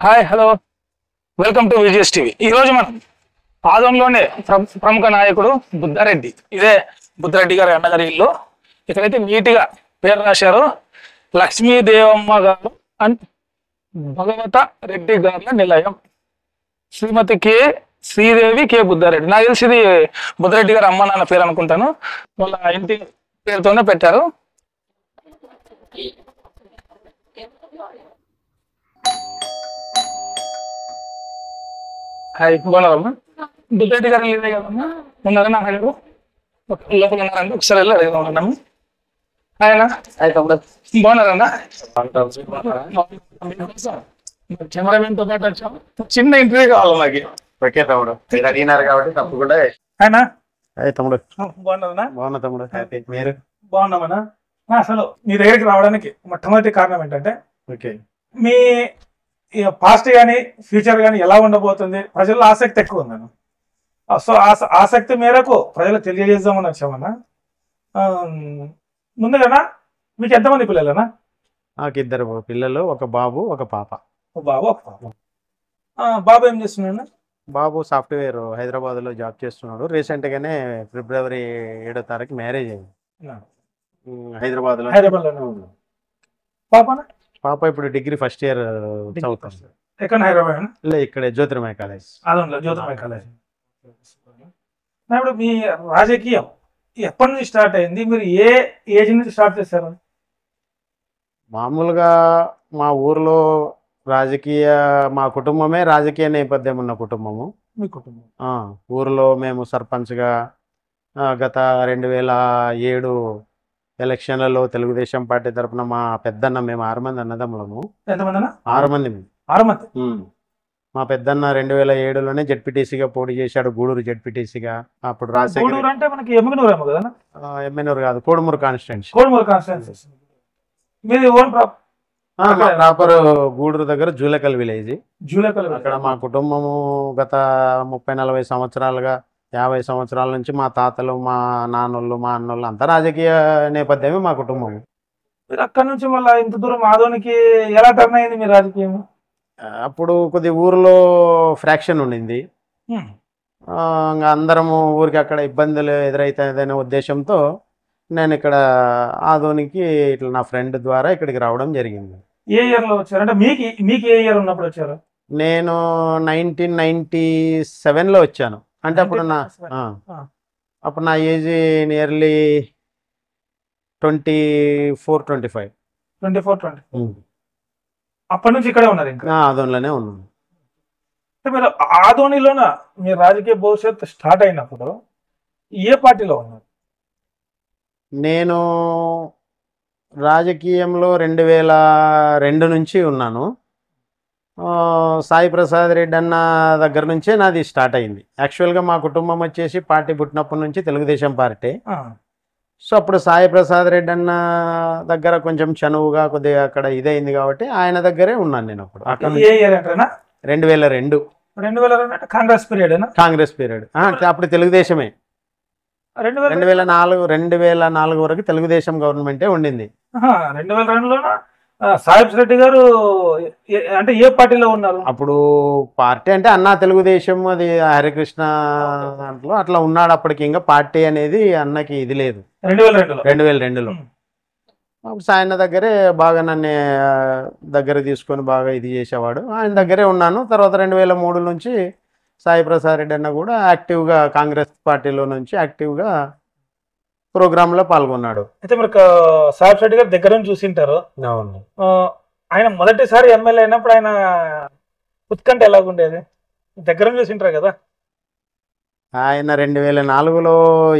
Hi hello welcome to Vijayan TV. ఈరోజు మనం ఆదంలోనే ప్రముఖ నాయకుడు బుద్ధారెడ్డి, ఇదే బుద్ధారెడ్డి గారి అన్నగారి ఇల్లు. ఇక్కడైతే నీట్గా పేరు రాశారు, లక్ష్మీదేవమ్మ గారు అండ్ భగవత రెడ్డి గారుల నిలయం, శ్రీమతి కె శ్రీదేవి కె బుద్ధారెడ్డి. నాకు తెలిసి ఇది బుద్ధారెడ్డి గారి అమ్మ నాన్న పేరు అనుకుంటాను, వాళ్ళ ఇంటి పేరుతోనే పెట్టారు. హాయ్, బాగున్నారమ్మా? బుద్ధారెడ్డి గారు ఇదే కదమ్మా, ఉన్నారా నా గారు? లోపల ఉన్నారండి, ఒకసారి వెళ్ళి అడుగుదాం. ఆయన బాగున్నారన్నా? కెమెరామెన్ తో పాటు వచ్చాం, చిన్న ఇంటర్వ్యూ కావాలి నాకు. ఓకే తమ్ముడు, మీరు అడిగినారు కాబట్టి తప్పకుండా. ఆయన తమ్ముడు బాగున్నారన్నా? బాగున్నా తమ్ముడు, హ్యాపీ. మీరు? బాగున్నామన్నా. అసలు మీ దగ్గరికి రావడానికి మొట్టమొదటి కారణం ఏంటంటే, ఓకే, మీ పాస్ట్ కానీ ఫ్యూచర్ కానీ ఎలా ఉండబోతుంది, ప్రజల్లో ఆసక్తి ఎక్కువ ఉందన్న. సో ఆసక్తి మేరకు ప్రజలకు తెలియజేద్దామని వచ్చామన్నా. ముందుగానా మీకు ఎంతమంది పిల్లలన్నా? నాకు ఇద్దరు పిల్లలు, ఒక బాబు ఒక పాప. ఒక బాబు ఒక పాప. బాబు ఏం చేస్తున్నాడు? బాబు సాఫ్ట్వేర్ హైదరాబాద్ లో జాబ్ చేస్తున్నాడు. రీసెంట్ గానే ఫిబ్రవరి 7వ తారీఖు మ్యారేజ్ అయింది హైదరాబాద్ లో. పాపనా? పాప ఇప్పుడు డిగ్రీ ఫస్ట్ ఇయర్ చదువుతుంది. ఎక్కడ? హైదరాబాద్? ఇక్కడ జ్యోతిర్మయ కాలేజ్. అదంలో జ్యోతిర్మయ కాలేజ్. ఇప్పుడు మీ రాజకీయం ఎప్పటి నుంచి స్టార్ట్ అయింది, మీరు ఏ ఏజ్ నుంచి స్టార్ట్ చేశారు? మామూలుగా మా ఊర్లో మా కుటుంబమే రాజకీయ నేపథ్యం ఉన్న కుటుంబము. మీ కుటుంబం? ఊర్లో మేము సర్పంచ్గా గత 2007 ఎలక్షన్లలో తెలుగుదేశం పార్టీ తరఫున మా పెద్దన్న, మేము 6 మంది అన్నదమ్ములము. ఎంతమంది? 6 మంది. 6 మంది. మా పెద్దన్న 2007లోనే జెడ్పీటీసీగా పోటీ చేశాడు, గూడూరు జెడ్పీటీసీగా. అప్పుడు రాజశేఖర్ అంటే మనకి ఎమ్మిగనూరు ఏమో కదా? ఎమ్మెనూరు కాదు, కోడుమూరు కాన్స్టిట్యున్సీ. కోడుమూరు కాన్స్టిట్యున్సీ. మీది ఓన్ ప్రాపర్ గూడూరు దగ్గర జూలకల్ విలేజ్. జూలకల్. అక్కడ మా కుటుంబము గత 30-40 సంవత్సరాలుగా, 50 సంవత్సరాల నుంచి మా తాతలు, మా నాన్నోళ్ళు, మా అన్నోళ్ళు అంతా రాజకీయ నేపథ్యమే మా కుటుంబము. మీరు అక్కడ నుంచి మళ్ళీ ఇంత దూరం ఆదోనికి ఎలా టర్న్ అయింది మీ రాజకీయం? అప్పుడు కొద్ది ఊర్లో ఫ్రాక్షన్ ఉండింది. ఇంకా అందరము ఊరికి అక్కడ ఇబ్బందులు ఎదురైతాయనే ఉద్దేశంతో నేను ఇక్కడ ఆదోనికి ఇట్లా నా ఫ్రెండ్ ద్వారా ఇక్కడికి రావడం జరిగింది. ఏ ఇయర్ లో వచ్చారు? అంటే మీకు ఏ ఇయర్ ఉన్నప్పుడు వచ్చారు? నేను 1997లో వచ్చాను. అంటే అప్పుడు నా ఏజ్ నియర్లీ 24-25. అప్పటి నుంచి ఇక్కడే ఉన్నారు? ఇంకా ఆదోనిలోనే ఉన్నాను. అంటే మీరు ఆదోనిలోన మీ రాజకీయ భవిష్యత్తు స్టార్ట్ అయినప్పుడు ఏ పార్టీలో ఉన్నారు? నేను రాజకీయంలో 2002 నుంచి ఉన్నాను. సాయి ప్రసాద్ రెడ్డి అన్న దగ్గర నుంచే నాది స్టార్ట్ అయింది. యాక్చువల్గా మా కుటుంబం వచ్చేసి పార్టీ పుట్టినప్పటి నుంచి తెలుగుదేశం పార్టీ. సో అప్పుడు సాయి ప్రసాద్ రెడ్డి అన్న దగ్గర కొంచెం చనువుగా కొద్దిగా అక్కడ ఇదైంది కాబట్టి ఆయన దగ్గరే ఉన్నాను నేను. అప్పుడు 2002 కాంగ్రెస్ పీరియడ్. కాంగ్రెస్ పీరియడ్ అప్పుడు తెలుగుదేశమే. 2004 వరకు తెలుగుదేశం గవర్నమెంటే ఉండింది. 2002లో సాయిబ్ రెడ్డి గారు అంటే ఏ పార్టీలో ఉన్నారు అప్పుడు? పార్టీ అంటే అన్నా తెలుగుదేశం, అది హరికృష్ణ దాంట్లో అట్లా ఉన్నాడు అప్పటికి. ఇంకా పార్టీ అనేది అన్నకి ఇది లేదు 2002లో. అప్పుడు ఆయన దగ్గరే బాగా నన్ను దగ్గర తీసుకొని బాగా ఇది చేసేవాడు. ఆయన దగ్గరే ఉన్నాను. తర్వాత 2003 నుంచి సాయి ప్రసాద్ రెడ్డి అన్న కూడా యాక్టివ్గా కాంగ్రెస్ పార్టీలో నుంచి యాక్టివ్గా ప్రోగ్రాంలో పాల్గొన్నాడు. అయితే మరి సాయిబ్ రెడ్డి గారు దగ్గర నుంచి చూసింటారు. అవును. ఆయన మొదటిసారి ఎమ్మెల్యే అయినప్పుడు ఆయన ఉత్కంఠ ఎలాగుండేది? దగ్గర నుంచి చూసింటారు కదా. ఆయన 2004లో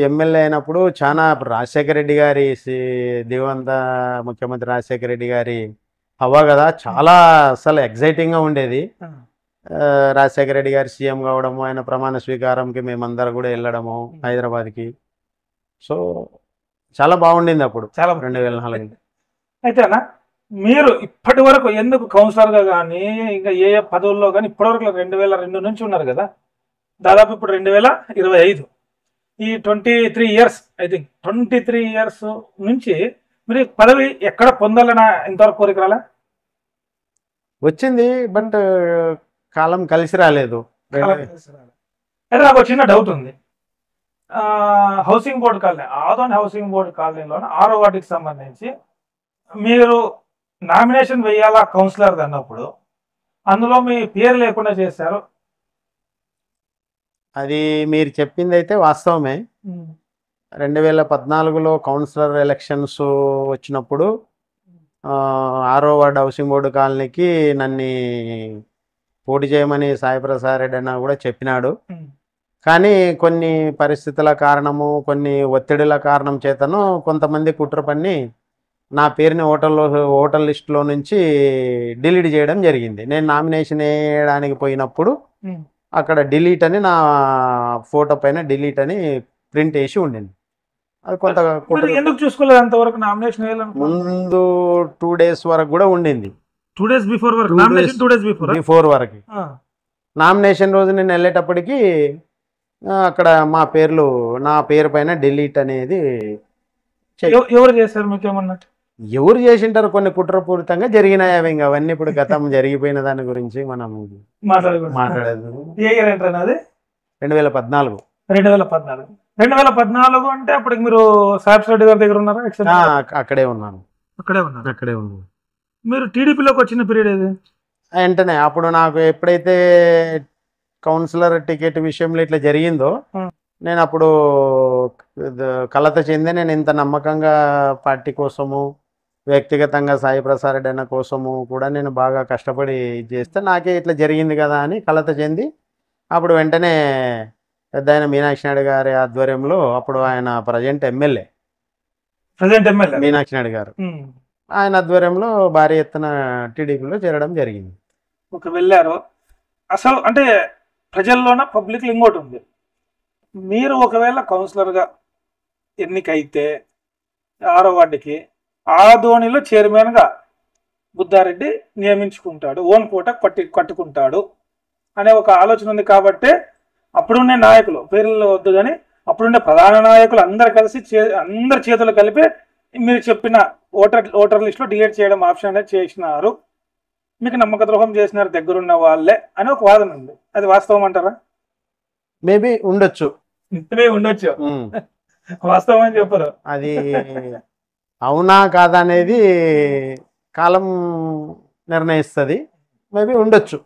ఎమ్మెల్యే అయినప్పుడు చాలా రాజశేఖర రెడ్డి గారి దివంగత ముఖ్యమంత్రి రాజశేఖర రెడ్డి గారి హవా కదా, చాలా అసలు ఎగ్జైటింగ్గా ఉండేది. రాజశేఖర రెడ్డి గారు సీఎం కావడము, ఆయన ప్రమాణ స్వీకారంకి మేమందరం కూడా వెళ్ళడము హైదరాబాద్కి. సో చాలా బాగుండింది అప్పుడు, చాలా 2004. అయితే అన్న మీరు ఇప్పటి వరకు ఎందుకు కౌన్సిలర్గా కానీ ఇంకా ఏ పదవుల్లో కానీ ఇప్పటివరకు 2002 నుంచి ఉన్నారు కదా, దాదాపు ఇప్పుడు 2025, ఈ 23 ఇయర్స్, ఐ థింక్ 23 ఇయర్స్ నుంచి మీరు పదవి ఎక్కడ పొందాలన్న ఇంతవరకు కోరిక రాలే? వచ్చింది, బట్ కాలం కలిసి రాలేదు. అయితే నాకు ఒక చిన్న డౌట్ ఉంది. Housing board colony, Adoni housing board కాలనీలో 6వ వార్డుకి సంబంధించి మీరు నామినేషన్ వేయాలా కౌన్సిలర్ అన్నప్పుడు అందులో మీ పేరు లేకుండా చేశారు. అది మీరు చెప్పింది అయితే వాస్తవమే. 2014లో కౌన్సిలర్ ఎలక్షన్స్ వచ్చినప్పుడు 6వ వార్డు హౌసింగ్ బోర్డు కాలనీకి నన్ను పోటీ చేయమని సాయి ప్రసాద్ రెడ్డి అన్న కూడా చెప్పినాడు. కానీ కొన్ని పరిస్థితుల కారణము, కొన్ని ఒత్తిడిల కారణం చేతను కొంతమంది కుట్ర పన్ని నా పేరుని ఓటర్ లిస్టులో నుంచి డిలీట్ చేయడం జరిగింది. నేను నామినేషన్ వేయడానికి పోయినప్పుడు అక్కడ డిలీట్ అని నా ఫోటో పైన డిలీట్ అని ప్రింట్ వేసి ఉండింది. అది కొంత ఎందుకు చూసుకోలేదు అంతవరకు? నామినేషన్ ముందు 2 days వరకు కూడా ఉండింది. 2 days బిఫోర్ వరకు, 2 days బిఫోర్ వరకు. నామినేషన్ రోజు నేను వెళ్ళేటప్పటికి అక్కడ నా పేరు పైన డిలీట్ అనేది ఎవరు చేశారు? మీకేమన్నట్టు ఎవరు చేసింటారు? కొన్ని కుట్రపూరితంగా జరిగినాయి అవి. ఇంకా అవన్నీ ఇప్పుడు గతం జరిగిపోయిన దాని గురించి మనం మాట్లాడేది. 2014. 2014 అంటే అప్పటికి మీరు సాయిప్రసాద్ రెడ్డి గారి దగ్గర ఉన్నారా? అక్కడే ఉన్నాను. అక్కడే ఉన్నాను. మీరు టీడీపీలోకి వచ్చిన పీరియడ్ ఏది? వెంటనే అప్పుడు నాకు ఎప్పుడైతే కౌన్సిలర్ టికెట్ విషయంలో ఇట్లా జరిగిందో నేను అప్పుడు కలత చెంది నేను ఇంత నమ్మకంగా పార్టీ కోసము, వ్యక్తిగతంగా సాయి ప్రసాద్ రెడ్డి అన్న కోసము కూడా నేను బాగా కష్టపడి చేస్తే నాకే ఇట్లా జరిగింది కదా అని కలత చెంది అప్పుడు వెంటనే పెద్ద ఆయన మీనాక్షి నాయుడు గారి ఆధ్వర్యంలో, అప్పుడు ఆయన ప్రజెంట్ ఎమ్మెల్యే మీనాక్షి నాయుడు గారు, ఆయన ఆధ్వర్యంలో భారీ ఎత్తున టీడీపీలో చేరడం జరిగింది. వెళ్ళారు. అసలు అంటే ప్రజల్లోన పబ్లిక్ ఇంకోటి ఉంది, మీరు ఒకవేళ కౌన్సిలర్గా ఎన్నికైతే 6వ వార్డుకి ఆదోనిలో చైర్మన్గా బుద్ధారెడ్డి నియమించుకుంటాడు, ఓన్ కోట కట్టుకుంటాడు అనే ఒక ఆలోచన ఉంది. కాబట్టి అప్పుడుండే నాయకులు, పేర్లు వద్దు కానీ అప్పుడుండే ప్రధాన నాయకులు అందరు కలిసి అందరి చేతులు కలిపి మీరు చెప్పిన ఓటర్ లిస్టులో డిలీట్ చేయడం ఆప్షన్ అనేది చేసినారు. మీకు నమ్మక ద్రోహం చేసినారు దగ్గరున్న వాళ్ళే అని ఒక వాదన ఉంది. అది వాస్తవం అంటారా? మేబీ ఉండొచ్చు. వాస్తవం అని చెప్పరు. అది అవునా కాదా అనేది కాలం నిర్ణయిస్తుంది. మేబీ ఉండొచ్చు.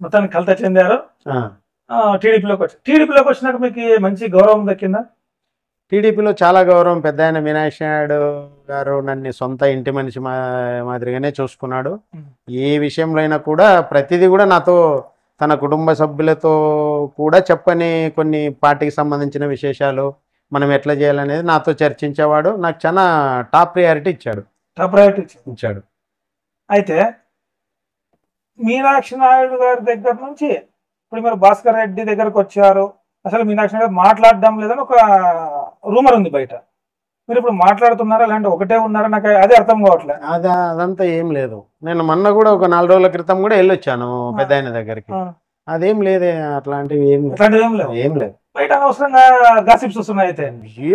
మొత్తానికి కలత చెందారు. టీడీపీలోకి వచ్చినాక మీకు మంచి గౌరవం దక్కిందా? టీడీపీలో చాలా గౌరవం. పెద్ద ఆయన మీనాక్షి నాయుడు గారు నన్ను సొంత ఇంటి మనిషి మాదిరిగానే చూసుకున్నాడు. ఏ విషయంలో అయినా కూడా ప్రతిదీ కూడా నాతో, తన కుటుంబ సభ్యులతో కూడా చెప్పని కొన్ని పార్టీకి సంబంధించిన విశేషాలు మనం ఎట్లా చేయాలనేది నాతో చర్చించేవాడు. నాకు చాలా టాప్ ప్రయారిటీ ఇచ్చాడు. అయితే మీనాక్షి నాయుడు గారి దగ్గర నుంచి ఇప్పుడు మీరు భాస్కర్ రెడ్డి దగ్గరకు వచ్చారు. అసలు మీనాక్షి నాయుడు మాట్లాడడం లేదని ఒక రూమర్ ఉంది బయట. మీరు ఇప్పుడు మాట్లాడుతున్నారా లేదంటే ఒకటే ఉన్నారా? నాకు అదే అర్థం కావట్లేదు. అదంతా ఏం లేదు. నేను మొన్న కూడా ఒక 4 రోజుల క్రితం కూడా వెళ్ళొచ్చాను పెద్ద ఆయన దగ్గరికి. అదేం లేదే, అట్లాంటివి ఏం లేదు. బయట అనవసరంగా గాసిప్స్ వస్తున్నాయి. అయితే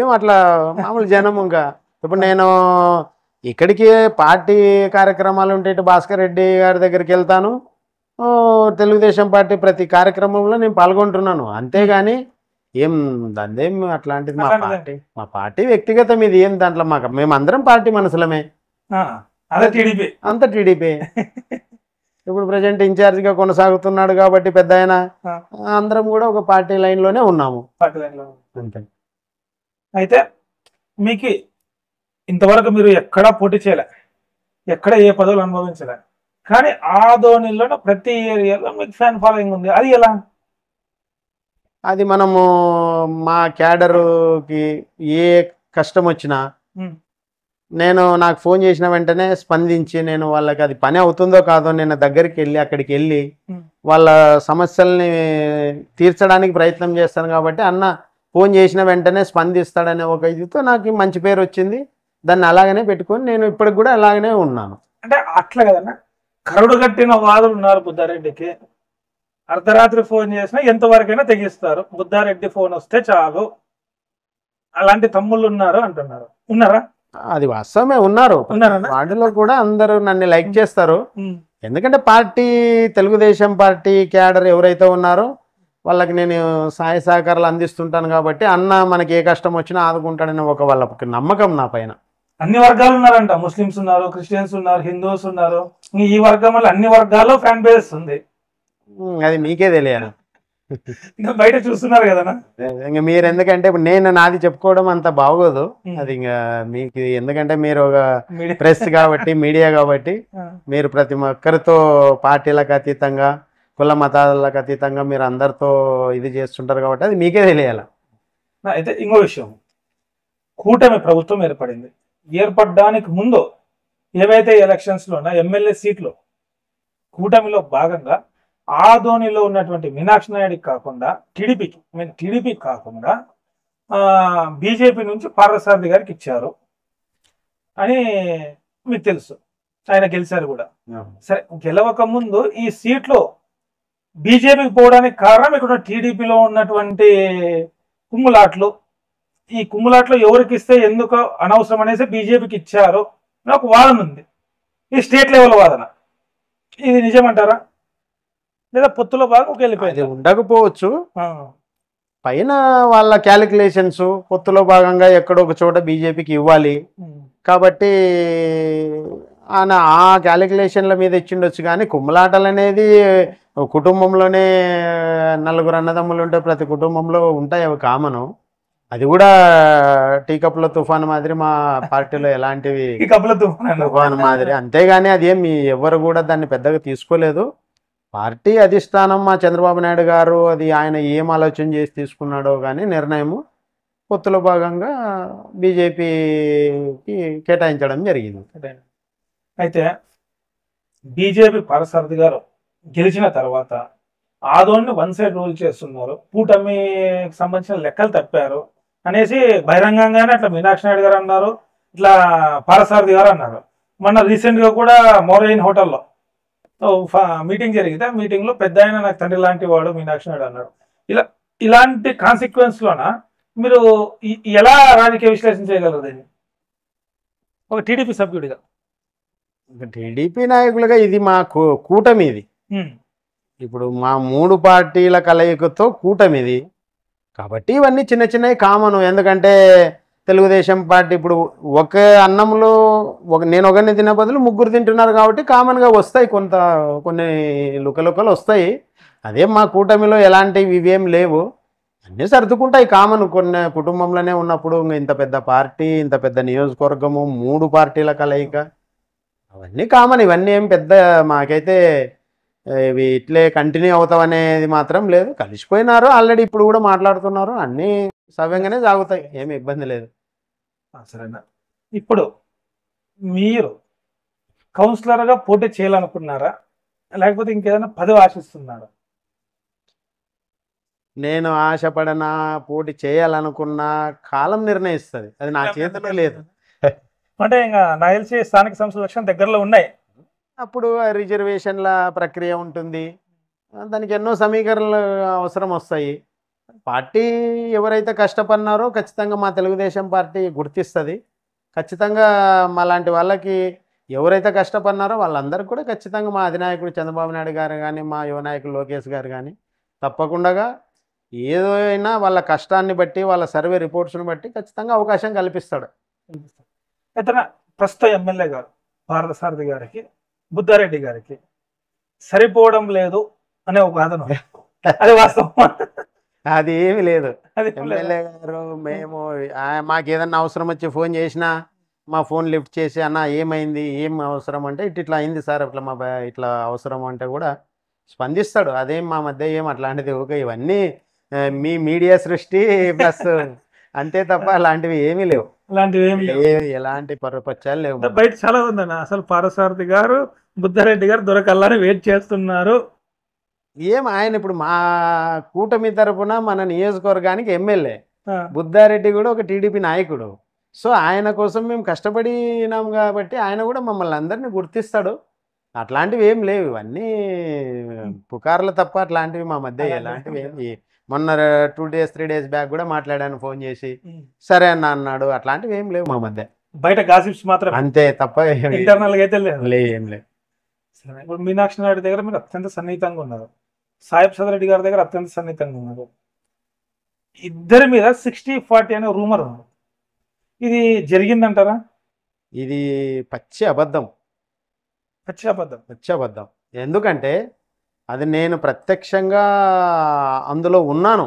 ఏం అట్లా మామూలు జనం. ఇంకా ఇప్పుడు నేను ఇక్కడికి పార్టీ కార్యక్రమాలు ఉంటే భాస్కర్ రెడ్డి గారి దగ్గరికి వెళ్తాను. తెలుగుదేశం పార్టీ ప్రతి కార్యక్రమంలో నేను పాల్గొంటున్నాను. అంతేగాని ఏం దాందేం అట్లాంటిది మా పార్టీ వ్యక్తిగతం. ఇది ఏం దాంట్లో మేమందరం పార్టీ మనుషులమే. అంత టీడీపీ. ఇప్పుడు ప్రజెంట్ ఇన్ఛార్జిగా కొనసాగుతున్నాడు కాబట్టి పెద్ద ఆయన, అందరం కూడా ఒక పార్టీ లైన్లోనే ఉన్నాము. అంతే. అయితే మీకు ఇంతవరకు మీరు ఎక్కడా పోటీ చేయలే, ఎక్కడ ఏ పదవులు అనుభవించలే, కానీ ఆదోనిలో ప్రతి ఏరియాలో మీకు ఫ్యాన్ ఫాలోయింగ్ ఉంది. అది ఎలా? అది మనము మా క్యాడర్కి ఏ కష్టం వచ్చినా నాకు ఫోన్ చేసిన వెంటనే స్పందించి నేను వాళ్ళకి అది పని అవుతుందో కాదో నేను దగ్గరికి వెళ్ళి అక్కడికి వెళ్ళి వాళ్ళ సమస్యల్ని తీర్చడానికి ప్రయత్నం చేస్తాను. కాబట్టి అన్న ఫోన్ చేసిన వెంటనే స్పందిస్తాడనే ఒక ఇదితో నాకు మంచి పేరు వచ్చింది. దాన్ని అలాగనే పెట్టుకొని నేను ఇప్పటికి కూడా అలాగనే ఉన్నాను. అంటే అట్లా కదన్నా, కరుడు కట్టిన వాదులు ఉన్నారు బుద్ధారెడ్డికి. అర్ధరాత్రి ఫోన్ చేసినా ఎంతవరకైనా తెగిస్తారు. బుద్ధారెడ్డి ఫోన్ వస్తే చాలు. అలాంటి తమ్ముళ్ళు ఉన్నారు అంటున్నారు. ఉన్నారా? అది వాస్తవమే, ఉన్నారు. వాటిలో కూడా అందరూ నన్ను లైక్ చేస్తారు. ఎందుకంటే పార్టీ తెలుగుదేశం పార్టీ క్యాడర్ ఎవరైతే ఉన్నారో వాళ్ళకి నేను సహాయ సహకారాలు అందిస్తుంటాను కాబట్టి అన్న మనకి ఏ కష్టం వచ్చినా ఆదుకుంటాడని ఒక వాళ్ళకి నమ్మకం నా పైన. అన్ని వర్గాలు ఉన్నారంట, ముస్లిమ్స్ ఉన్నారు, క్రిస్టియన్స్ ఉన్నారు, హిందూస్ ఉన్నారు. ఈ వర్గం వల్ల అన్ని వర్గాల్లో ఫ్యాన్ బేస్ ఉంది. అది మీకే తెలియదు, ఇంకా బయట చూస్తున్నారు కదా. ఇంకా మీరు ఎందుకంటే ఇప్పుడు నేను నాది చెప్పుకోవడం అంత బాగోదు, అది ఇంకా మీకు ఎందుకంటే మీరు ఒక ప్రెస్ కాబట్టి మీడియా కాబట్టి మీరు ప్రతి ఒక్కరితో పార్టీలకు అతీతంగా కుల మతాలకు అతీతంగా మీరు అందరితో ఇది చేస్తుంటారు కాబట్టి అది మీకే తెలియాలి. అయితే ఇంకో విషయం, కూటమి ప్రభుత్వం ఏర్పడింది. ఏర్పడడానికి ముందు ఏవైతే ఎలక్షన్స్లో ఎమ్మెల్యే సీట్లు కూటమిలో భాగంగా ఆదోనిలో ఉన్నటువంటి మీనాక్షి నాయుడికి కాకుండా టీడీపీ కాకుండా బీజేపీ నుంచి పార్థసారథి గారికి ఇచ్చారు అని మీకు తెలుసు. ఆయన గెలిచారు కూడా. సరే, గెలవక ముందు ఈ సీట్లు బీజేపీకి పోవడానికి కారణం ఇక్కడ టీడీపీలో ఉన్నటువంటి కుమ్ములాట్లు. ఈ కుమ్ములాట్లో ఎవరికి ఇస్తే ఎందుకు అనవసరం అనేసి బీజేపీకి ఇచ్చారు అని ఒక వాదన ఉంది. ఈ స్టేట్ లెవెల్ వాదన, ఇది నిజమంటారా లేదా పొత్తులో బాగా వెళ్ళిపోయింది? ఉండకపోవచ్చు, పైన వాళ్ళ క్యాలిక్యులేషన్స్ పొత్తులో భాగంగా ఎక్కడో ఒక చోట బీజేపీకి ఇవ్వాలి కాబట్టి ఆయన ఆ క్యాలిక్యులేషన్ల మీద ఇచ్చిండొచ్చు. కానీ కుమ్మలాటలు అనేది కుటుంబంలోనే నలుగురు అన్నదమ్ములు ఉంటే ప్రతి కుటుంబంలో ఉంటాయి, అవి కామను. అది కూడా టీ కప్లో తుఫాను మాదిరి మా పార్టీలో ఎలాంటివి తుఫాను మాదిరి, అంతేగాని అదేం ఎవరు కూడా దాన్ని పెద్దగా తీసుకోలేదు. పార్టీ అధిష్టానం మా చంద్రబాబు నాయుడు గారు అది ఆయన ఏం ఆలోచన చేసి తీసుకున్నాడో కానీ నిర్ణయము పొత్తులో భాగంగా బీజేపీకి కేటాయించడం జరిగింది. అయితే బీజేపీ పార్థసారథి గారు గెలిచిన తర్వాత ఆదోని వన్ సైడ్ రూల్ చేస్తున్నారు, కూటమికి సంబంధించిన లెక్కలు తప్పారు అనేసి బహిరంగంగానే అట్లా మీనాక్షి నాయుడు గారు అన్నారు, ఇట్లా పార్థసారథి గారు అన్నారు. మొన్న రీసెంట్గా కూడా మోరైన్ హోటల్లో మీటింగ్ జరిగితే ఆ మీటింగ్లో పెద్ద ఆయన నాకు తండ్రి లాంటి వాడు మీనాక్షి నాయుడు అన్నాడు. ఇలాంటి కాన్సిక్వెన్స్లోన మీరు ఎలా రాజకీయ విశ్లేషణ చేయగలరు దీన్ని ఒక టీడీపీ సభ్యుడిగా? టీడీపీ నాయకులుగా ఇది మా కూటమి, ఇది ఇప్పుడు మా 3 పార్టీల కలయికతో కూటమిది కాబట్టి ఇవన్నీ చిన్న చిన్నవి కామను. ఎందుకంటే తెలుగుదేశం పార్టీ ఇప్పుడు ఒక అన్నంలో నేను ఒకరిని తినే బదులు 3 తింటున్నారు కాబట్టి కామన్గా వస్తాయి, కొన్ని లుకలుకలు వస్తాయి. అదే మా కూటమిలో ఎలాంటివి ఇవేం లేవు, అన్నీ సర్దుకుంటాయి కామన్. కొన్ని కుటుంబంలోనే ఉన్నప్పుడు ఇంత పెద్ద పార్టీ, ఇంత పెద్ద నియోజకవర్గము, 3 పార్టీల కలయిక, అవన్నీ కామన్. ఇవన్నీ ఏం పెద్ద మాకైతే ఇవి ఇట్లే కంటిన్యూ అవుతాం అనేది మాత్రం లేదు. కలిసిపోయినారు ఆల్రెడీ, ఇప్పుడు కూడా మాట్లాడుతున్నారు, అన్నీ సవ్యంగానే సాగుతాయి, ఏమి ఇబ్బంది లేదు. సరేనా, ఇప్పుడు మీరు కౌన్సిలర్గా పోటీ చేయాలనుకున్నారా లేకపోతే ఇంకేదైనా పదవి ఆశిస్తున్నారా? నేను ఆశపడనా పోటీ చేయాలనుకున్న కాలం నిర్ణయిస్తుంది, అది నా చేతిలో లేదు. అంటే ఇంకా నాకు తెలిసి స్థానిక సంస్థల ఎలక్షన్ దగ్గరలో ఉన్నాయి, అప్పుడు రిజర్వేషన్ల ప్రక్రియ ఉంటుంది, దానికి ఎన్నో సమీకరణలు అవసరం వస్తాయి. పార్టీ ఎవరైతే కష్టపడినారో ఖచ్చితంగా మా తెలుగుదేశం పార్టీ గుర్తిస్తుంది. ఖచ్చితంగా మా లాంటి వాళ్ళకి ఎవరైతే కష్టపడినారో వాళ్ళందరికీ కూడా ఖచ్చితంగా మా అధినాయకుడు చంద్రబాబు నాయుడు గారు కానీ మా యువ నాయకుడు లోకేష్ గారు కానీ తప్పకుండా ఏదైనా వాళ్ళ కష్టాన్ని బట్టి వాళ్ళ సర్వే రిపోర్ట్స్ని బట్టి ఖచ్చితంగా అవకాశం కల్పిస్తాడు. అయితే ప్రస్తుత ఎమ్మెల్యే గారు పార్థసారథి గారికి బుద్ధారెడ్డి గారికి సరిపోవడం లేదు అనే ఒక వాదన, అది వాస్తవం? అది ఏమి లేదు. ఎమ్మెల్యే గారు మేము మాకు ఏదన్నా అవసరం వచ్చి ఫోన్ చేసినా మా ఫోన్ లిఫ్ట్ చేసి అన్న ఏమైంది, ఏం అవసరం అంటే ఇట్లా అయింది సార్, ఇట్లా మా ఇట్లా అవసరం అంటే కూడా స్పందిస్తాడు. అదేం మా మధ్య ఏం అట్లాంటిది ఓకే, ఇవన్నీ మీ మీడియా సృష్టి ప్లస్ అంతే తప్ప అలాంటివి ఏమీ లేవు, ఎలాంటి పరపచ్చాలు లేవు. బయట చాలా ఉందన్న, అసలు పార్థసారథి గారు బుద్ధారెడ్డి గారు దొరకల్లాని వెయిట్ చేస్తున్నారు. ఏం ఆయన ఇప్పుడు మా కూటమి తరపున మన నియోజకవర్గానికి ఎమ్మెల్యే, బుద్ధారెడ్డి కూడా ఒక టీడీపీ నాయకుడు. సో ఆయన కోసం మేము కష్టపడినాం కాబట్టి ఆయన కూడా మమ్మల్ని అందరినీ గుర్తిస్తాడు. అట్లాంటివి ఏం లేవు, ఇవన్నీ పుకార్లు తప్ప అట్లాంటివి మా మధ్య ఎలాంటివి ఏమి. మొన్న 2 days 3 days బ్యాక్ కూడా మాట్లాడాను ఫోన్ చేసి, సరే అన్న అన్నాడు. అట్లాంటివి ఏం లేవు మా మధ్య, బయట గాసిప్స్ మాత్రం అంతే తప్ప ఇంటర్నల్ గా అయితే ఏం లేవు. సరే, ఇప్పుడు మీనాక్షి నాయుడు దగ్గర మీరు అత్యంత సన్నిహితంగా ఉన్నారు, సాయి ప్రసాద్ రెడ్డి గారి దగ్గర అత్యంత సన్నిహితంగా ఉన్నారు. ఇద్దరి మీద 60-40 అనే రూమర్ ఉంది. ఇది జరిగిందంటారా? ఇది పచ్చి అబద్ధం. పచ్చి అబద్ధం. పచ్చి అబద్ధం. ఎందుకంటే అది నేను ప్రత్యక్షంగా అందులో ఉన్నాను.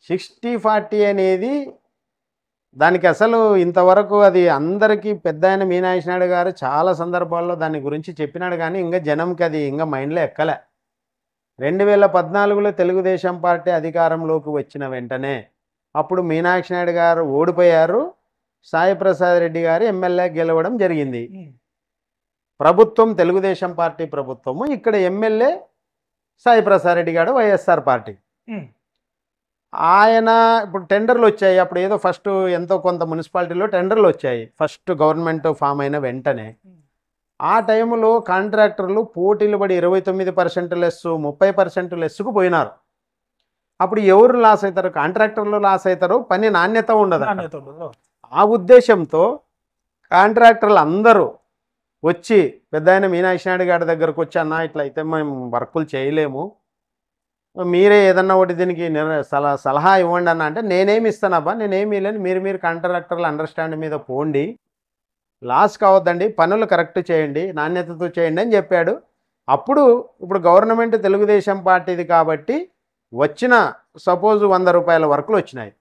60-40 అనేది దానికి అసలు ఇంతవరకు అది అందరికీ పెద్ద ఆయన మీనాక్షి నాయుడు గారు చాలా సందర్భాల్లో దాని గురించి చెప్పినాడు, కానీ ఇంకా జనంకి అది ఇంకా మైండ్లో ఎక్కలే. 2014లో తెలుగుదేశం పార్టీ అధికారంలోకి వచ్చిన వెంటనే అప్పుడు మీనాక్షి నాయుడు గారు ఓడిపోయారు, సాయి ప్రసాద్ రెడ్డి గారు ఎమ్మెల్యే గెలవడం జరిగింది. ప్రభుత్వం తెలుగుదేశం పార్టీ ప్రభుత్వము, ఇక్కడ ఎమ్మెల్యే సాయి ప్రసాద్ రెడ్డి గారు వైఎస్ఆర్ పార్టీ. ఆయన ఇప్పుడు టెండర్లు వచ్చాయి, అప్పుడు ఏదో ఫస్ట్ ఎంతో కొంత మున్సిపాలిటీలో టెండర్లు వచ్చాయి ఫస్ట్ గవర్నమెంట్ ఫామ్ అయిన వెంటనే. ఆ టైంలో కాంట్రాక్టర్లు పోటీలు పడి 29% లెస్ 30% లెస్కు పోయినారు. అప్పుడు ఎవరు లాస్ అవుతారు? కాంట్రాక్టర్లు లాస్ అవుతారు, పని నాణ్యత ఉండదు. ఆ ఉద్దేశంతో కాంట్రాక్టర్లు అందరూ వచ్చి పెద్ద ఆయన మీనాక్షి నాయుడు గారి దగ్గరకు వచ్చి, అన్న ఇట్లా అయితే మేము వర్కులు చేయలేము, మీరే ఏదన్నా ఒకటి దీనికి సలహా ఇవ్వండి అన్న. అంటే నేనేమి ఇస్తానబ్బా, నేనేమి ఇవ్వలేను, మీరు కాంట్రాక్టర్లు అండర్స్టాండ్ మీద పోండి, లాస్ కావద్దండి, పనులు కరెక్ట్ చేయండి, నాణ్యతతో చేయండి అని చెప్పాడు. అప్పుడు ఇప్పుడు గవర్నమెంట్ తెలుగుదేశం పార్టీది కాబట్టి వచ్చిన సపోజ్ 100 రూపాయల వర్కులు వచ్చినాయి,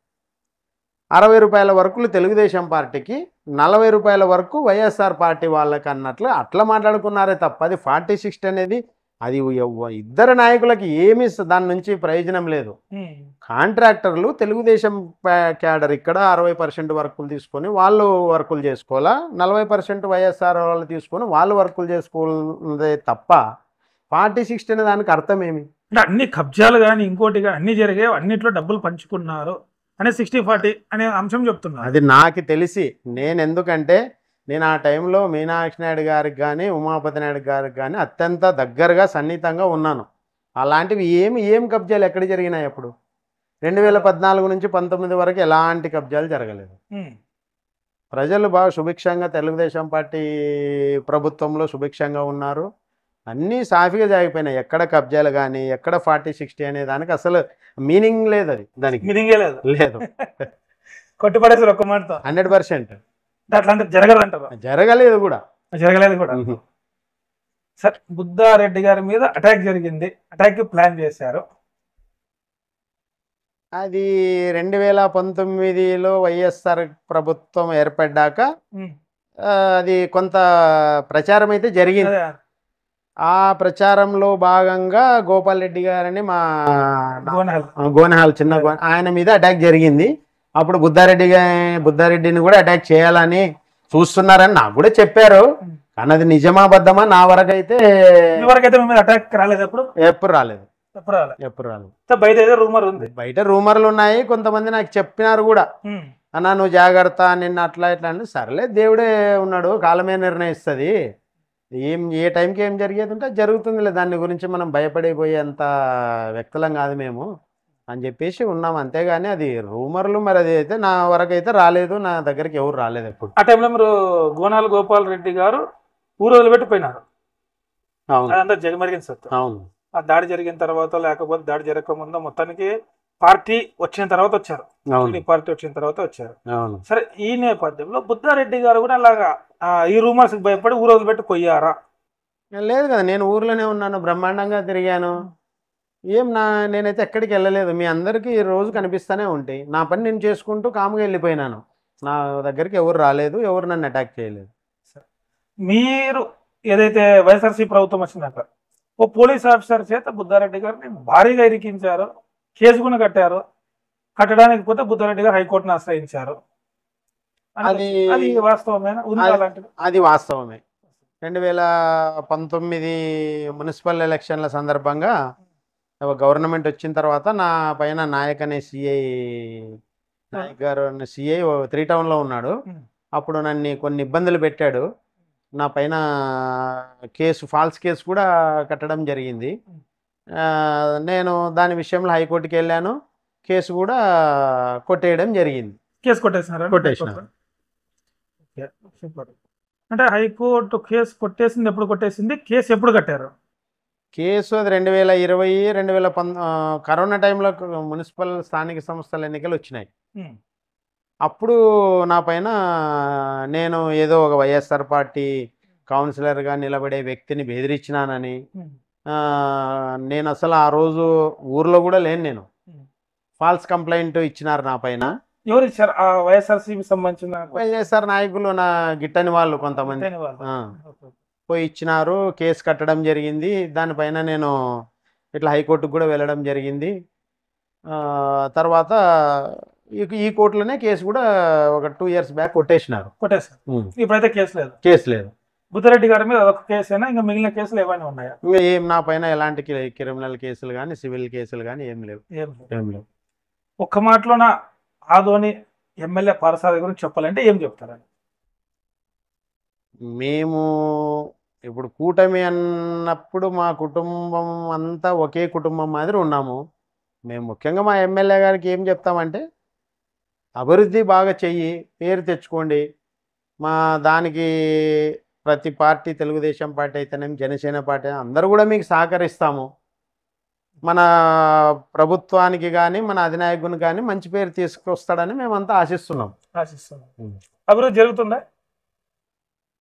60 రూపాయల వర్కులు తెలుగుదేశం పార్టీకి, 40 రూపాయల వరకు వైఎస్ఆర్ పార్టీ వాళ్ళకి అన్నట్లు అట్లా మాట్లాడుకున్నారే తప్ప అది 40-60 అనేది అది ఇద్దరు నాయకులకి ఏమీ దాని నుంచి ప్రయోజనం లేదు. కాంట్రాక్టర్లు తెలుగుదేశం క్యాడర్ ఇక్కడ 60% వర్కులు తీసుకొని వాళ్ళు వర్కులు చేసుకోవాలా, 40% వైఎస్ఆర్ వాళ్ళు తీసుకొని వాళ్ళు వర్కులు చేసుకోవాలదే తప్ప 40-60 అనే దానికి అర్థం ఏమి? అంటే అన్ని కబ్జాలు కానీ ఇంకోటి కానీ అన్ని జరిగాయి, అన్నిట్లో డబ్బులు పంచుకున్నారు అనే 60-40 అనే అంశం చెప్తున్నారు. అది నాకు తెలిసి నేను ఎందుకంటే నేను ఆ టైంలో మీనాక్షి నాయుడు గారికి కానీ ఉమాపతి నాయుడు గారికి కానీ అత్యంత దగ్గరగా సన్నిహితంగా ఉన్నాను. అలాంటివి ఏం కబ్జాలు ఎక్కడ జరిగినాయి? అప్పుడు 2014 నుంచి 19 వరకు ఎలాంటి కబ్జాలు జరగలేదు. ప్రజలు బాగా సుభిక్షంగా తెలుగుదేశం పార్టీ ప్రభుత్వంలో సుభిక్షంగా ఉన్నారు, అన్నీ సాఫీగా జాగిపోయినాయి. ఎక్కడ కబ్జాలు కానీ ఎక్కడ 40-60 అనే దానికి అసలు మీనింగ్ లేదు, అది దానికి మీనింగే లేదు. కొట్టుపడేసారు ఒక్క మాటతో 100%. అట్లాంటి జరగదంటారు? జరగలేదు కూడా. జరగలేదు కూడా. సార్, బుద్ధారెడ్డి గారి మీద అటాక్ జరిగింది, అటాక్ ప్లాన్ చేశారు. అది 2019లో వైఎస్ఆర్ ప్రభుత్వం ఏర్పడ్డాక అది కొంత ప్రచారం అయితే జరిగింది. ఆ ప్రచారంలో భాగంగా గోపాల్ రెడ్డి గారని మా గోనెహాల్ ఆయన మీద అటాక్ జరిగింది. అప్పుడు బుద్ధారెడ్డిని కూడా అటాక్ చేయాలని చూస్తున్నారని నాకు కూడా చెప్పారు, కానీ అది నిజమా అబద్ధమా నా వరకైతే అటాక్ రాలేదు. ఎప్పుడు రాలేదు. బయట రూమర్ ఉంది, బయట రూమర్లు ఉన్నాయి, కొంతమంది నాకు చెప్పినారు కూడా, అన్నా నువ్వు జాగ్రత్త, నిన్న అట్లా ఇట్లా అంటే సరేలే దేవుడే ఉన్నాడు, కాలమే నిర్ణయిస్తుంది, ఏ టైంకి ఏం జరిగేది ఉంటే జరుగుతుందిలే, దాని గురించి మనం భయపడిపోయేంత వ్యక్తులం కాదు మేము అని చెప్పేసి ఉన్నాం. అంతేగాని అది రూమర్లు మరి అది అయితే నా వరకు అయితే రాలేదు, నా దగ్గరికి ఎవరు రాలేదు ఎప్పుడు. ఆ టైంలో మీరు గోనాల గోపాల్ రెడ్డి గారు ఊరు వదిలిపెట్టిపోయినారు. అవును, అదంతా జగమరిగిన సత్తు. అవును. ఆ దాడి జరిగిన తర్వాత లేకపోతే దాడి జరగకముందు మొత్తానికి పార్టీ వచ్చిన తర్వాత వచ్చారు, పార్టీ వచ్చిన తర్వాత వచ్చారు. సరే, ఈ నేపథ్యంలో బుద్ధారెడ్డి గారు కూడా అలాగా ఈ రూమర్స్ భయపడి ఊరు వదిలిపెట్టి పోయారా? లేదు కదా, నేను ఊర్లోనే ఉన్నాను, బ్రహ్మాండంగా తిరిగాను, నేనైతే ఎక్కడికి వెళ్ళలేదు. మీ అందరికీ రోజు కనిపిస్తూనే ఉంటాయి, నా పని నేను చేసుకుంటూ కాముగా వెళ్ళిపోయినాను, నా దగ్గరికి ఎవరు రాలేదు, ఎవరు నన్ను అటాక్ చేయలేదు. మీరు ఏదైతే వైఎస్ఆర్సీ ప్రభుత్వం వచ్చినాక ఓ పోలీస్ ఆఫీసర్ చేత బుద్ధారెడ్డి గారిని భారీగా ఇరికించారు, కేసు కూడా కట్టారు, కట్టడానికి పోతే బుద్ధారెడ్డి గారు హైకోర్టును ఆశ్రయించారు. అది వాస్తవమేనా? అది వాస్తవమే. 2019 మున్సిపల్ ఎలక్షన్ల సందర్భంగా గవర్నమెంట్ వచ్చిన తర్వాత నా పైన నాయక్ గారు సిఐ 3 టౌన్లో ఉన్నాడు, అప్పుడు నన్ను కొన్ని ఇబ్బందులు పెట్టాడు, నా పైన ఫాల్స్ కేసు కూడా కట్టడం జరిగింది. నేను దాని విషయంలో హైకోర్టుకి వెళ్ళాను, కేసు కూడా కొట్టేయడం జరిగింది. కేసు కొట్టేసినారు? కొట్టేసినారు. అంటే హైకోర్టు కేసు కొట్టేసింది, ఎప్పుడు కొట్టేసింది, కేసు ఎప్పుడు కట్టారు? కేసు అది 2020 కరోనా టైంలో మున్సిపల్ స్థానిక సంస్థల ఎన్నికలు వచ్చినాయి. ఉమ్, అప్పుడు నా పైన నేను ఏదో ఒక వైఎస్ఆర్ పార్టీ కౌన్సిలర్గా నిలబడే వ్యక్తిని బెదిరించినానని, ఉమ్, నేను అసలు ఆ రోజు ఊర్లో కూడా లేను, నేను ఉమ్. ఫాల్స్ కంప్లైంట్ ఇచ్చినారు నా పైన. ఎవరు ఇచ్చారు ఆ వైఎస్ఆర్సీపీ సంబంధించిన వైఎస్ఆర్ నాయకులు, నా గిట్టని వాళ్ళు కొంతమంది గుర్తైన వాళ్ళు? ఆ, ఓకే. పోయి ఇచ్చినారు. కేసు కట్టడం జరిగింది. దానిపైన నేను ఇట్లా హైకోర్టుకు కూడా వెళ్ళడం జరిగింది. ఆ, తర్వాత ఈ కోర్టులోనే కేసు కూడా ఒక 2 years బ్యాక్ కొట్టేసినారు. కొట్టేశారు. ఇప్పుడైతే కేసు లేదు. కేసు లేదు. బుద్ధారెడ్డి గారి మీద అదొక కేసేనా, ఇంకా మిగిలిన కేసులు ఏమైనా ఉన్నాయా? ఇంకా ఏం నా పైన ఎలాంటి క్రిమినల్ కేసులు కానీ సివిల్ కేసులు కానీ ఏం లేవు. ఏం లేదు. ఏం లేవు. ఒక్క మాటలోన ఆదోని ఎమ్మెల్యే పారసారథి గురించి చెప్పాలంటే ఏం చెప్తారని? మేము ఇప్పుడు కూటమి అన్నప్పుడు మా కుటుంబం అంతా ఒకే కుటుంబం మాదిరి ఉన్నాము. మేము ముఖ్యంగా మా ఎమ్మెల్యే గారికి ఏం చెప్తామంటే, అభివృద్ధి బాగా చెయ్యి, పేరు తెచ్చుకోండి. మా దానికి ప్రతి పార్టీ, తెలుగుదేశం పార్టీ అయితేనేమి, జనసేన పార్టీ అందరూ కూడా మీకు సహకరిస్తాము. మన ప్రభుత్వానికి కానీ మన అధినాయకునికి కానీ మంచి పేరు తీసుకొస్తాడని మేమంతా ఆశిస్తున్నాం. ఆశిస్తున్నాం. అభివృద్ధి జరుగుతుందా?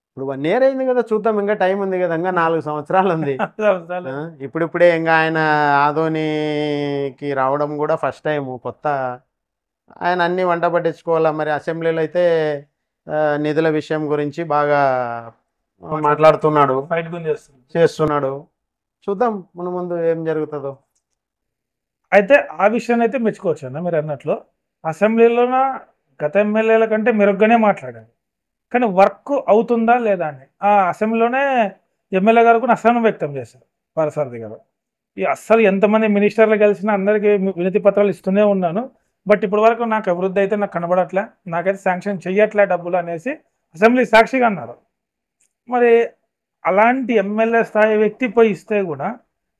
ఇప్పుడు 1 year అయింది కదా, చూద్దాం. ఇంకా టైం ఉంది కదా, ఇంకా 4 సంవత్సరాలు ఉంది. ఇప్పుడిప్పుడే ఇంకా ఆయన ఆదోనికి రావడం కూడా ఫస్ట్ టైము, కొత్త. ఆయన అన్ని వంట పట్టించుకోవాలా. మరి అసెంబ్లీలో అయితే నిధుల విషయం గురించి బాగా మాట్లాడుతున్నాడు, ఫైట్ చేస్తున్నాడు. చూద్దాం మన ముందు ఏం జరుగుతుందో. అయితే ఆ విషయాన్ని అయితే మెచ్చుకోవచ్చు అన్న. మీరు అన్నట్లు అసెంబ్లీలోన గత ఎమ్మెల్యేల కంటే మెరుగ్గానే మాట్లాడారు, కానీ వర్క్ అవుతుందా లేదా అని ఆ అసెంబ్లీలోనే ఎమ్మెల్యే గారు కూడా అసహనం వ్యక్తం చేశారు పారసారథి గారు. ఈ అస్సలు ఎంతమంది మినిస్టర్లు కలిసినా అందరికీ వినతి పత్రాలు ఇస్తూనే ఉన్నాను, బట్ ఇప్పటి వరకు నాకు అభివృద్ధి అయితే నాకు కనబడట్లే, నాకైతే శాంక్షన్ చెయ్యట్లే డబ్బులు అనేసి అసెంబ్లీ సాక్షిగా అన్నారు. మరి అలాంటి ఎమ్మెల్యే స్థాయి వ్యక్తి పోయి ఇస్తే కూడా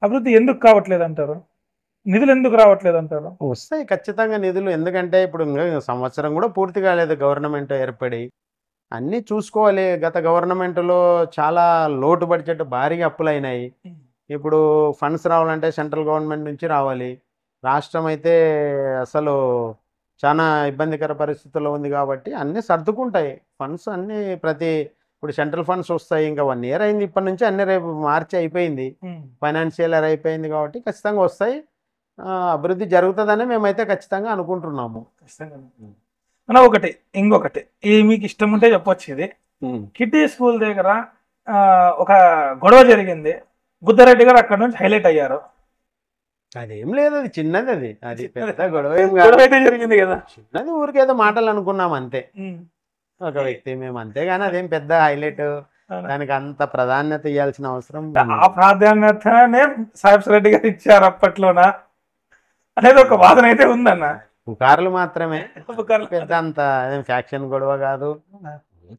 అభివృద్ధి ఎందుకు కావట్లేదు అంటారు? నిధులు ఎందుకు రావట్లేదు అంటారు? వస్తాయి ఖచ్చితంగా నిధులు. ఎందుకంటే ఇప్పుడు ఇంకా సంవత్సరం కూడా పూర్తి కాలేదు గవర్నమెంట్ ఏర్పడి. అన్నీ చూసుకోవాలి. గత గవర్నమెంట్లో చాలా లోటు బడ్జెట్, భారీగా అప్పులు అయినాయి. ఇప్పుడు ఫండ్స్ రావాలంటే సెంట్రల్ గవర్నమెంట్ నుంచి రావాలి. రాష్ట్రం అయితే అసలు చాలా ఇబ్బందికర పరిస్థితుల్లో ఉంది కాబట్టి అన్నీ సర్దుకుంటాయి. ఫండ్స్ అన్నీ ఇప్పుడు సెంట్రల్ ఫండ్స్ వస్తాయి. ఇంకా 1 year అయింది ఇప్పటి నుంచి, అన్ని రేపు మార్చి అయిపోయింది, ఫైనాన్షియల్ ఇయర్ అయిపోయింది కాబట్టి ఖచ్చితంగా వస్తాయి. అభివృద్ధి జరుగుతుందని మేమైతే ఖచ్చితంగా అనుకుంటున్నాము. ఖచ్చితంగా. ఒకటి ఇంకొకటి మీకు ఇష్టం ఉంటే చెప్పొచ్చు. ఇది కిడ్డీ స్కూల్ దగ్గర ఒక గొడవ జరిగింది, బుద్ధారెడ్డి గారు అక్కడ నుంచి హైలైట్ అయ్యారు. అదేం లేదు, అది చిన్నది. అది పెద్ద గొడవ ఏం గొడవ అయితే జరిగింది కదా, చిన్నది. ఊరికేదో మాటలు అనుకున్నాం అంతే, ఒక వ్యక్తి మేము, అంతేగాని అదేం పెద్ద హైలైట్, దానికి అంత ప్రాధాన్యత ఇవ్వాల్సిన అవసరం. ఆ ప్రాధాన్యతనే సాహెబ్ రెడ్డి గారు ఇచ్చారు అప్పట్లోన అనేది ఒక వాదన అయితే ఉందన్న. పుకార్లు మాత్రమే, పెద్ద అంత ఫ్యాక్షన్ గొడవ కాదు,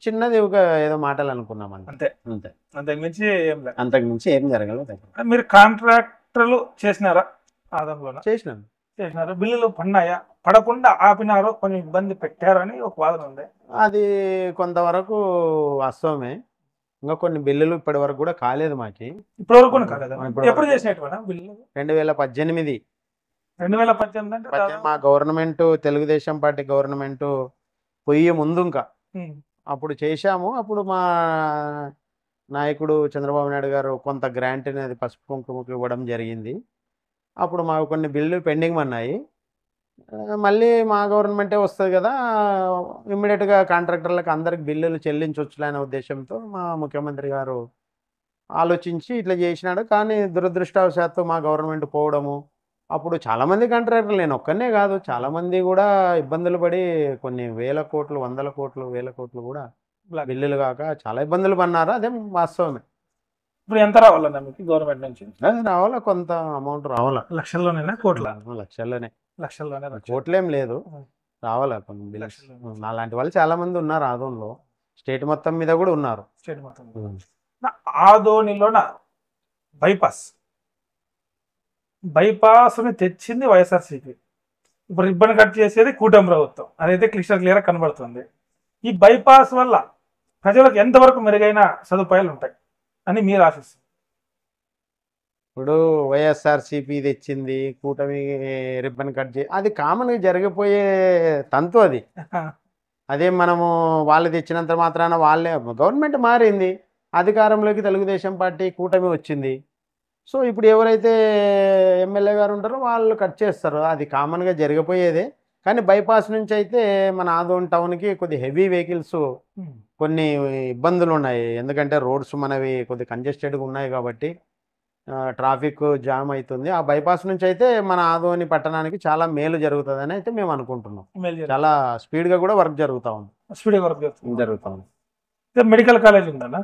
చిన్నది ఒక ఏదో మాటలు అనుకున్నాం అంతే. అంతే, అంతకుమించి ఏం లేదు. అంతకుమించి ఏం జరగలేదు. మీరు కాంట్రాక్టర్లు చేసినారా ఆదంలో? చేసినారు. బిల్లులు పడినాయా? పడకుండా ఆపినారు, కొంచెం ఇబ్బంది పెట్టారు అని ఒక వాదన ఉంది. అది కొంతవరకు వాస్తవమే. ఇంకా కొన్ని బిల్లులు ఇప్పటి వరకు కూడా కాలేదు మాకి. ఇప్పటి వరకు కాలేదు. ఎప్పుడు చేసినట్టు బిల్లు? 2018. 2018 అంటే మా గవర్నమెంట్, తెలుగుదేశం పార్టీ గవర్నమెంట్ పొయ్యే ముందు ఇంకా అప్పుడు చేశాము. అప్పుడు మా నాయకుడు చంద్రబాబు నాయుడు గారు కొంత గ్రాంట్ అనేది పసుపు కుంకుమకు ఇవ్వడం జరిగింది. అప్పుడు మాకు కొన్ని బిల్లులు పెండింగ్ ఉన్నాయి. మళ్ళీ మా గవర్నమెంటే వస్తుంది కదా, ఇమ్మీడియట్గా కాంట్రాక్టర్లకు అందరికి బిల్లులు చెల్లించవచ్చులే అనే ఉద్దేశంతో మా ముఖ్యమంత్రి గారు ఆలోచించి ఇట్లా చేసినాడు. కానీ దురదృష్టవశాత్తు మా గవర్నమెంట్ పోవడము, అప్పుడు చాలామంది కాంట్రాక్టర్లు, నేను ఒక్కనే కాదు, చాలామంది కూడా ఇబ్బందులు పడి కొన్ని 1000 కోట్లు, 100 కోట్లు, 1000 కోట్లు కూడా బిల్లులు కాక చాలా ఇబ్బందులు పడినారు. అదే వాస్తవమే. ఇప్పుడు ఎంత రావాలన్నా మీకు గవర్నమెంట్ నుంచి? రావాలా, కొంత అమౌంట్ రావాలా. లక్షల్లోనేనా కోట్ల? లక్షల్లోనే. కోట్లేం లేదు, రావాలా కొన్ని బిల్లు. అలాంటి వాళ్ళు చాలా మంది ఉన్నారు ఆదోన్లో, స్టేట్ మొత్తం మీద కూడా ఉన్నారు. స్టేట్ మొత్తం. ఆదోనిలోన బైపాస్ని తెచ్చింది వైఎస్ఆర్సీపీ, ఇప్పుడు రిబ్బన్ కట్ చేసేది కూటమి ప్రభుత్వం. అదైతే క్లియర్గా కనబడుతుంది. ఈ బైపాస్ వల్ల ప్రజలకు ఎంతవరకు మెరుగైన సదుపాయాలు ఉంటాయి అని మీరు ఆశిస్తారు? ఇప్పుడు వైఎస్ఆర్సీపీ తెచ్చింది, కూటమి రిబ్బన్ కట్ అది కామన్గా జరిగిపోయే తంతు అది. అదే మనము వాళ్ళు తెచ్చినంత మాత్రాన వాళ్ళే గవర్నమెంట్ మారింది, అధికారంలోకి తెలుగుదేశం పార్టీ కూటమి వచ్చింది. సో ఇప్పుడు ఎవరైతే ఎమ్మెల్యే గారు ఉంటారో వాళ్ళు కట్ చేస్తారు, అది కామన్గా జరిగిపోయేదే. కానీ బైపాస్ నుంచి అయితే మన ఆదోన్ టౌన్కి కొద్ది హెవీ వెహికల్స్ కొన్ని ఇబ్బందులు ఉన్నాయి. ఎందుకంటే రోడ్స్ మనవి కొద్ది కంజెస్టెడ్గా ఉన్నాయి కాబట్టి ట్రాఫిక్ జామ్ అవుతుంది. ఆ బైపాస్ నుంచి అయితే మన ఆదోని పట్టణానికి చాలా మేలు జరుగుతుందని అయితే మేము అనుకుంటున్నాం. చాలా స్పీడ్గా కూడా వర్క్ జరుగుతూ ఉంది. స్పీడ్గా వర్క్ జరుగుతూ ఉంది. మెడికల్ కాలేజ్ ఉందన్న,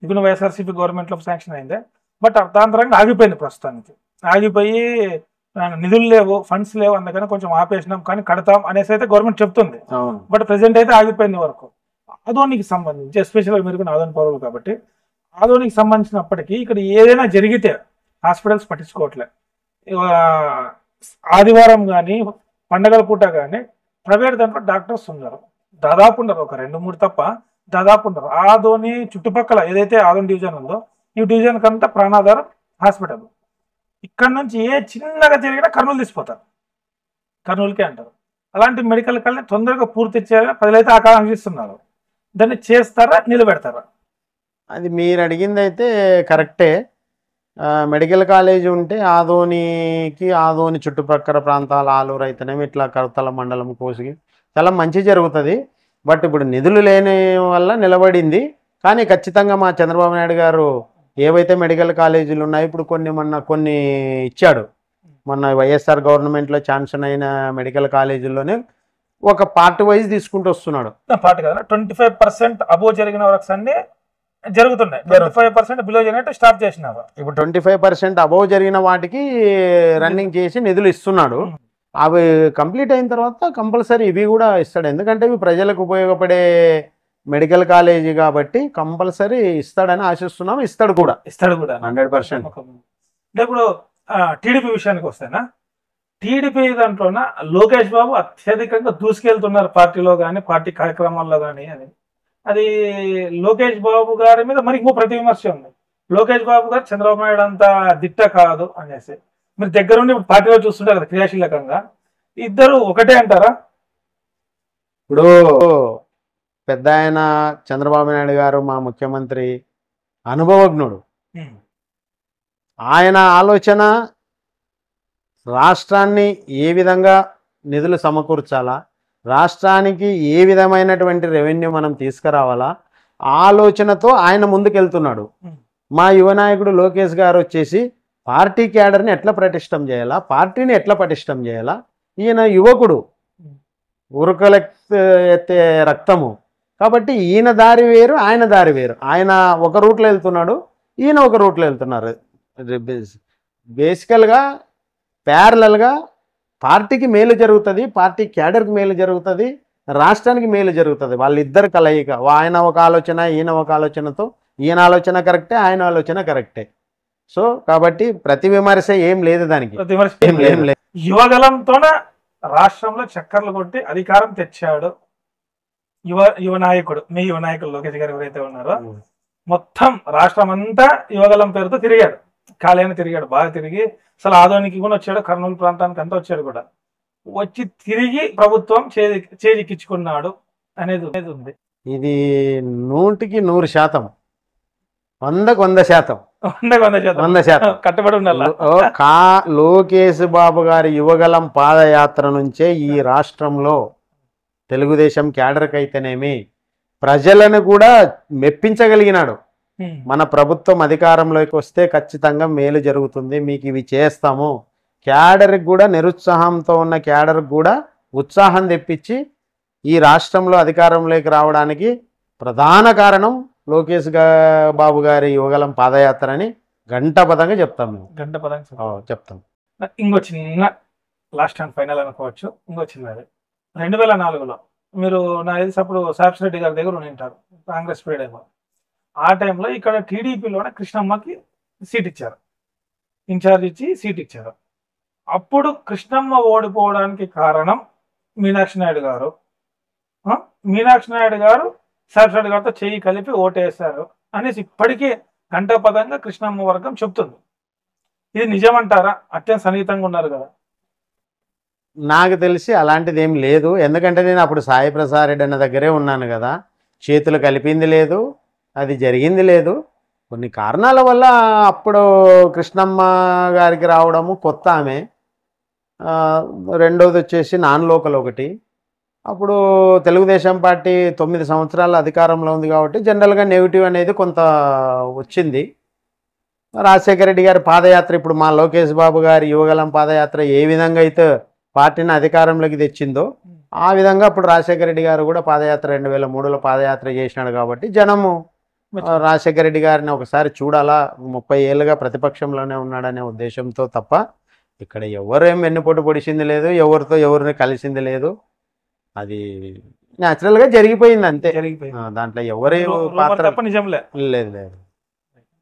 ఇప్పుడు వైఎస్ఆర్సీపీ గవర్నమెంట్లో శాంక్షన్ అయిందే, బట్ అర్థాంతరంగా ఆగిపోయింది. ప్రస్తుతానికి ఆగిపోయి నిధులు లేవు, ఫండ్స్ లేవు, అందుకని కొంచెం ఆపేసినాం, కానీ కడతాం అనేసి అయితే గవర్నమెంట్ చెప్తుంది. బట్ ప్రెసెంట్ అయితే ఆగిపోయింది వరకు. ఆదోనికి సంబంధించి ఎస్పెషల్గా మీరు కూడా ఆదోని పౌరులు కాబట్టి ఆదోనికి సంబంధించినప్పటికీ ఇక్కడ ఏదైనా జరిగితే హాస్పిటల్స్ పట్టించుకోవట్లే. ఆదివారం కానీ పండగల పూట కానీ ప్రైవేట్ దాంట్లో డాక్టర్స్ ఉన్నారు, దాదాపు ఉండరు, ఒక 2-3 తప్ప దాదాపు ఉండరు. ఆదోని చుట్టుపక్కల ఏదైతే ఆదోని డివిజన్ ఉందో ఈ డివిజన్ కంతా ప్రాణాధారం హాస్పిటల్. ఇక్కడ నుంచి ఏ చిన్నగా జరిగినా కర్నూలు తీసిపోతారు, కర్నూలుకే అంటారు. అలాంటి మెడికల్ కాలేజ్ తొందరగా పూర్తి చేయాలని ప్రజలైతే ఆకాంక్షిస్తున్నారు. దాన్ని చేస్తారా, నిలబెడతారా? అది మీరు అడిగింది అయితే కరెక్టే. మెడికల్ కాలేజ్ ఉంటే ఆదోని చుట్టుపక్కల ప్రాంతాల ఆలూరు అయితేనేమి ఇట్లా కరతల మండలం కోసిగి చాలా మంచి జరుగుతుంది. బట్ ఇప్పుడు నిధులు లేని వల్ల నిలబడింది. కానీ ఖచ్చితంగా మా చంద్రబాబు నాయుడు గారు ఏవైతే మెడికల్ కాలేజీలు ఉన్నాయో ఇప్పుడు కొన్ని ఇచ్చాడు. మొన్న వైఎస్ఆర్ గవర్నమెంట్లో శాంక్షన్ అయిన మెడికల్ కాలేజీల్లోనే ఒక పార్ట్ వైజ్ తీసుకుంటూ వస్తున్నాడు. పార్ట్ కదా 25% అబోవ్ జరిగిన వర్క్స్ అన్ని జరుగుతున్నాయి, 25% బిలో జరిగినట్టు స్టాప్ చేసినారు. ఇప్పుడు 25% అబోవ్ జరిగిన వాటికి రన్నింగ్ చేసి నిధులు ఇస్తున్నాడు. అవి కంప్లీట్ అయిన తర్వాత కంపల్సరీ ఇవి కూడా ఇస్తాడు. ఎందుకంటే ఇవి ప్రజలకు ఉపయోగపడే మెడికల్ కాలేజీ కాబట్టి కంపల్సరీ ఇస్తాడని ఆశిస్తున్నాం. ఇస్తాడు కూడా 100%. ఇప్పుడు టీడీపీ విషయానికి వస్తేనా, టీడీపీ దాంట్లోన లోకేష్ బాబు అత్యధికంగా దూసుకెళ్తున్నారు పార్టీలో కానీ పార్టీ కార్యక్రమాల్లో కానీ. అది లోకేష్ బాబు గారి మీద మరి ఇంకో ప్రతి విమర్శ ఉంది. లోకేష్ బాబు గారు చంద్రబాబు నాయుడు అంత దిట్ట కాదు అనేసి. మీరు దగ్గరుండి పార్టీలో చూస్తుంటారు కదా క్రియాశీలకంగా, ఇద్దరు ఒకటే అంటారా? ఇప్పుడు పెద్ద ఆయన చంద్రబాబు నాయుడు గారు మా ముఖ్యమంత్రి అనుభవజ్ఞుడు. ఆయన ఆలోచన రాష్ట్రాన్ని ఏ విధంగా నిధులు సమకూర్చాలా, రాష్ట్రానికి ఏ విధమైనటువంటి రెవెన్యూ మనం తీసుకురావాలా ఆలోచనతో ఆయన ముందుకెళ్తున్నాడు. మా యువ నాయకుడు లోకేష్ గారు వచ్చేసి పార్టీ క్యాడర్ని ఎట్లా పటిష్టం చేయాలా, పార్టీని ఎట్లా పటిష్టం చేయాలా. ఈయన యువకుడు, ఉరకలెత్తే రక్తము కాబట్టి ఈయన దారి వేరు, ఆయన దారి వేరు. ఆయన ఒక రూట్లో వెళ్తున్నాడు, ఈయన ఒక రూట్లో వెళ్తున్నారు. బేసికల్గా ప్యారలల్గా పార్టీకి మేలు జరుగుతుంది, పార్టీ క్యాడర్కి మేలు జరుగుతుంది, రాష్ట్రానికి మేలు జరుగుతుంది. వాళ్ళిద్దరు కలయిక. ఆయన ఒక ఆలోచన, ఈయన ఒక ఆలోచనతో, ఈయన ఆలోచన కరెక్టే, ఆయన ఆలోచన కరెక్టే. సో కాబట్టి ప్రతి విమర్శ ఏం లేదు దానికి. యువగలంతోన రాష్ట్రంలో చక్కర్లు కొట్టి అధికారం తెచ్చాడు యువ నాయకుడు. మీ యువ నాయకుడు లోకేష్ గారు ఎవరైతే ఉన్నారో మొత్తం రాష్ట్రం అంతా యువగలం పేరుతో తిరిగాడు, ఖాళీని తిరిగాడు, బాగా తిరిగి అసలు ఆదోనికి కూడా వచ్చాడు, కర్నూలు ప్రాంతానికి అంతా వచ్చాడు కూడా. వచ్చి తిరిగి ప్రభుత్వం చేజిక్కించుకున్నాడు అనేది ఉంది. ఇది 100% 100% కట్టుబడి ఉండాలి. లోకేష్ బాబు గారి యువగలం పాదయాత్ర నుంచే ఈ రాష్ట్రంలో తెలుగుదేశం క్యాడర్కి అయితేనేమి ప్రజలను కూడా మెప్పించగలిగినాడు. మన ప్రభుత్వం అధికారంలోకి వస్తే ఖచ్చితంగా మేలు జరుగుతుంది, మీకు ఇవి చేస్తాము. క్యాడర్కి కూడా నిరుత్సాహంతో ఉన్న క్యాడర్కి కూడా ఉత్సాహం తెప్పించి ఈ రాష్ట్రంలో అధికారంలోకి రావడానికి ప్రధాన కారణం లోకేష్ బాబు గారి యువగలం పాదయాత్ర అని గంటపదంగా చెప్తాం మేము. చెప్తాం. ఇంకో చిన్న లాస్ట్ అండ్ ఫైనల్ అనుకోవచ్చు. ఇంకో చిన్నది 2004లో మీరు నా తెలిసినప్పుడు సాబ్స్ రెడ్డి గారి దగ్గర ఉంటారు, కాంగ్రెస్ పీరియడ్ ఏమో. ఆ టైంలో ఇక్కడ టీడీపీలోనే కృష్ణమ్మకి సీట్ ఇచ్చారు, ఇన్ఛార్జ్ ఇచ్చి సీట్ ఇచ్చారు. అప్పుడు కృష్ణమ్మ ఓడిపోవడానికి కారణం మీనాక్షి నాయుడు గారు సాయిప్రసాద్ గారితో చెయ్యి కలిపి ఓటేశారు అనేసి ఇప్పటికీ ఘంటాపదంగా కృష్ణమ్మ వర్గం చెప్తుంది. ఇది నిజమంటారా? అత్యంత సన్నిహితంగా ఉన్నారు కదా. నాకు తెలిసి అలాంటిది ఏం లేదు. ఎందుకంటే నేను అప్పుడు సాయి ప్రసాద్ రెడ్డి అన్న దగ్గరే ఉన్నాను కదా. చేతులు కలిపింది లేదు, అది జరిగింది లేదు. కొన్ని కారణాల వల్ల అప్పుడు కృష్ణమ్మ గారికి రావడము కొత్త ఆమె, రెండోది వచ్చేసి నాన్ లోకల్ ఒకటి. అప్పుడు తెలుగుదేశం పార్టీ 9 సంవత్సరాల అధికారంలో ఉంది కాబట్టి జనరల్గా నెగిటివ్ అనేది కొంత వచ్చింది. రాజశేఖర రెడ్డి గారి పాదయాత్ర, ఇప్పుడు మా లోకేష్ బాబు గారి యువగలం పాదయాత్ర ఏ విధంగా అయితే పార్టీని అధికారంలోకి తెచ్చిందో ఆ విధంగా ఇప్పుడు రాజశేఖర రెడ్డి గారు కూడా పాదయాత్ర 2003లో పాదయాత్ర చేసినాడు కాబట్టి జనము రాజశేఖర రెడ్డి గారిని ఒకసారి చూడాలా, 30 ఏళ్ళుగా ప్రతిపక్షంలోనే ఉన్నాడనే ఉద్దేశంతో తప్ప ఇక్కడ ఎవరేం వెన్నుపోటు పొడిచింది లేదు, ఎవరితో ఎవరిని కలిసింది లేదు. అది న్యాచురల్గా జరిగిపోయింది అంతే. దాంట్లో ఎవరి పాత్ర నిజంలే లేదు లేదు.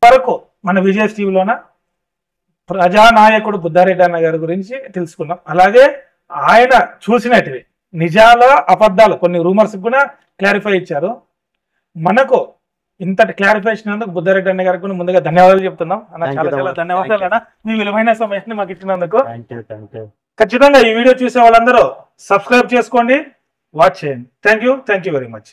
వరకు మన విజయ్ టీవీలోన ప్రజానాయకుడు బుద్ధారెడ్డి అన్న గారి గురించి తెలుసుకున్నాం. అలాగే ఆయన చూసినటివి నిజాల అబద్ధాలు కొన్ని రూమర్స్ కూడా క్లారిఫై ఇచ్చారు. మనకు ఇంతటి క్లారిఫికేషన్ అందుకు బుద్ధారెడ్డి అన్న గారికి ముందుగా ధన్యవాదాలు చెప్తున్నాం అన్న. చాలా చాలా ధన్యవాదాలు అన్న, మీ విలువైన సమయాన్ని మాకు ఇచ్చినందుకు. ఖచ్చితంగా ఈ వీడియో చూసే వాళ్ళందరూ సబ్స్క్రైబ్ చేసుకోండి, వాచ్ చేయండి. Thank you very much.